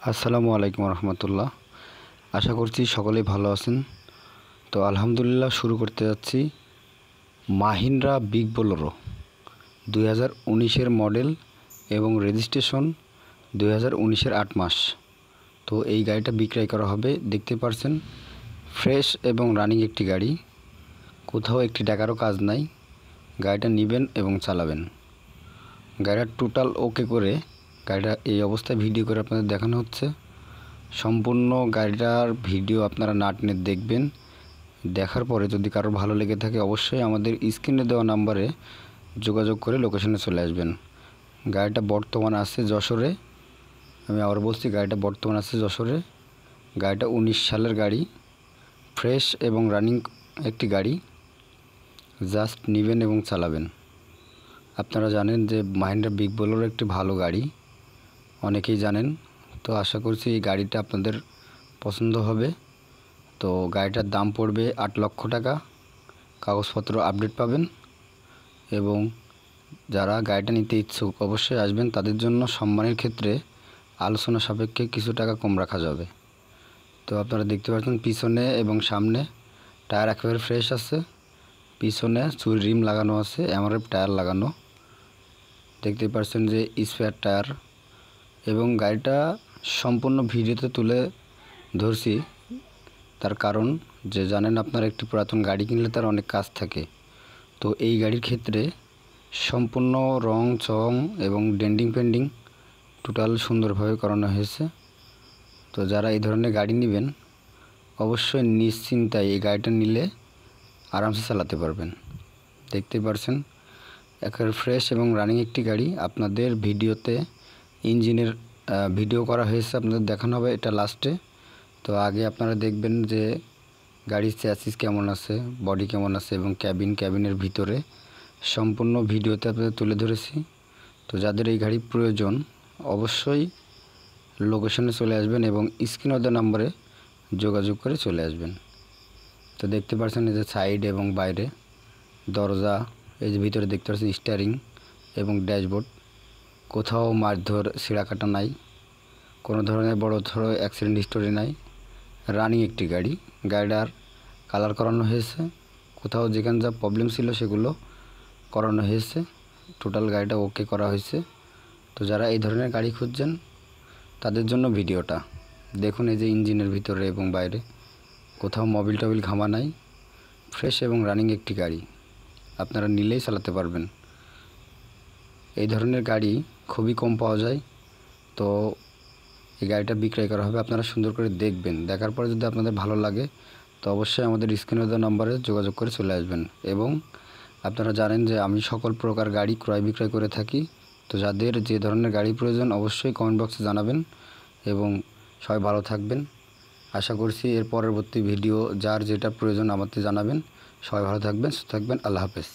আসসালামু আলাইকুম রহমতুল্লাহ। আশা করছি সকলেই ভালো আছেন। তো আলহামদুলিল্লাহ শুরু করতে যাচ্ছি মাহিন্দ্রা বিগ বোলেরো 2019-এর মডেল এবং রেজিস্ট্রেশন 2019-এর 8 মাস। তো এই গাড়িটা বিক্রয় করা হবে। দেখতে পাচ্ছেন ফ্রেশ এবং রানিং একটি গাড়ি, কোথাও একটি টাকারও কাজ নাই। গাড়িটা নেবেন এবং চালাবেন। গাড়িটা টোটাল ওকে করে গাড়িটা এই অবস্থায় ভিডিও করে আপনাদের দেখানো হচ্ছে। সম্পূর্ণ গাড়িটার ভিডিও আপনারা না টেনে দেখবেন। দেখার পরে যদি কারো ভালো লেগে থাকে অবশ্যই আমাদের স্ক্রিনে দেওয়া নাম্বারে যোগাযোগ করে লোকেশনে চলে আসবেন। গাড়িটা বর্তমান আছে যশোরে। আমি আবার বলছি, গাড়িটা বর্তমান আছে যশোরে। গাড়িটা 19 সালের গাড়ি, ফ্রেশ এবং রানিং একটি গাড়ি। জাস্ট নেবেন এবং চালাবেন। আপনারা জানেন যে মাহিন্দ্রা বিগ বোলেরো একটি ভালো গাড়ি, অনেকেই জানেন। তো আশা করছি এই গাড়িটা আপনাদের পছন্দ হবে। তো গাড়িটার দাম পড়বে 8 লক্ষ টাকা। কাগজপত্র আপডেট পাবেন এবং যারা গাড়িটা নিতে ইচ্ছুক অবশ্যই আসবেন। তাদের জন্য সম্মানের ক্ষেত্রে আলোচনা সাপেক্ষে কিছু টাকা কম রাখা যাবে। তো আপনারা দেখতে পাচ্ছেন পিছনে এবং সামনে টায়ার একেবারে ফ্রেশ আছে। পিছনে চুরি রিম লাগানো আছে, এমআরএফ টায়ার লাগানো। দেখতে পাচ্ছেন যে স্পেয়ার টায়ার। এবং গাড়িটা সম্পূর্ণ ভিডিওতে তুলে ধরছি, তার কারণ যে জানেন আপনারা একটি পুরাতন গাড়ি কিনলে তার অনেক কাজ থাকে। তো এই গাড়ির ক্ষেত্রে সম্পূর্ণ রং চং এবং ডেন্ডিং পেন্ডিং টোটাল সুন্দরভাবে করানো হয়েছে। তো যারা এই ধরনের গাড়ি নেবেন অবশ্যই নিশ্চিন্তায় এই গাড়িটা নিলে আরামসে চালাতে পারবেন। দেখতে পাচ্ছেন একেবারে ফ্রেশ এবং রানিং একটি গাড়ি। আপনাদের ভিডিওতে ইঞ্জিনের ভিডিও করা হয়েছে, আপনাদের দেখানো হবে এটা লাস্টে। তো আগে আপনারা দেখবেন যে গাড়ির চ্যাসিস কেমন আছে, বডি কেমন আছে এবং ক্যাবিনের ভিতরে সম্পূর্ণ ভিডিওতে আপনাদের তুলে ধরেছি। তো যাদের এই গাড়ি প্রয়োজন অবশ্যই লোকেশনে চলে আসবেন এবং স্ক্রিনে দেওয়া নম্বরে যোগাযোগ করে চলে আসবেন। তো দেখতে পাচ্ছেন এই যে সাইড এবং বাইরে দরজা, এই যে ভিতরে দেখতে পাচ্ছেন স্টিয়ারিং এবং ড্যাশবোর্ড। কোথাও মারধর ছিঁড়া কাটা নাই, কোনো ধরনের বড় ধরো অ্যাক্সিডেন্ট হিস্টোরি নাই। রানিং একটি গাড়ি। গাড়িটার কালার করানো হয়েছে, কোথাও যেখানে যা প্রবলেম ছিল সেগুলো করানো হয়েছে। টোটাল গাড়িটা ওকে করা হয়েছে। তো যারা এই ধরনের গাড়ি খুঁজছেন তাদের জন্য ভিডিওটা দেখুন। এই যে ইঞ্জিনের ভিতরে এবং বাইরে কোথাও মোবিল টোবিল ঘামা নাই। ফ্রেশ এবং রানিং একটি গাড়ি, আপনারা নিলেই চালাতে পারবেন। এই ধরনের গাড়ি খুবই কম পাওয়া যায়। তো এই গাড়িটা বিক্রয় করা হবে। আপনারা সুন্দর করে দেখবেন। দেখার পরে যদি আপনাদের ভালো লাগে তো অবশ্যই আমাদের স্ক্রিনে দেওয়া নম্বরে যোগাযোগ করে চলে আসবেন। এবং আপনারা জানেন যে আমি সকল প্রকার গাড়ি ক্রয় বিক্রয় করে থাকি। তো যাদের যে ধরনের গাড়ি প্রয়োজন অবশ্যই কমেন্ট বক্সে জানাবেন এবং সবাই ভালো থাকবেন। আশা করছি এর পরবর্তী ভিডিও যার যেটা প্রয়োজন আমাকে জানাবেন। সবাই ভালো থাকবেন, সুস্থ থাকবেন। আল্লাহ হাফেজ।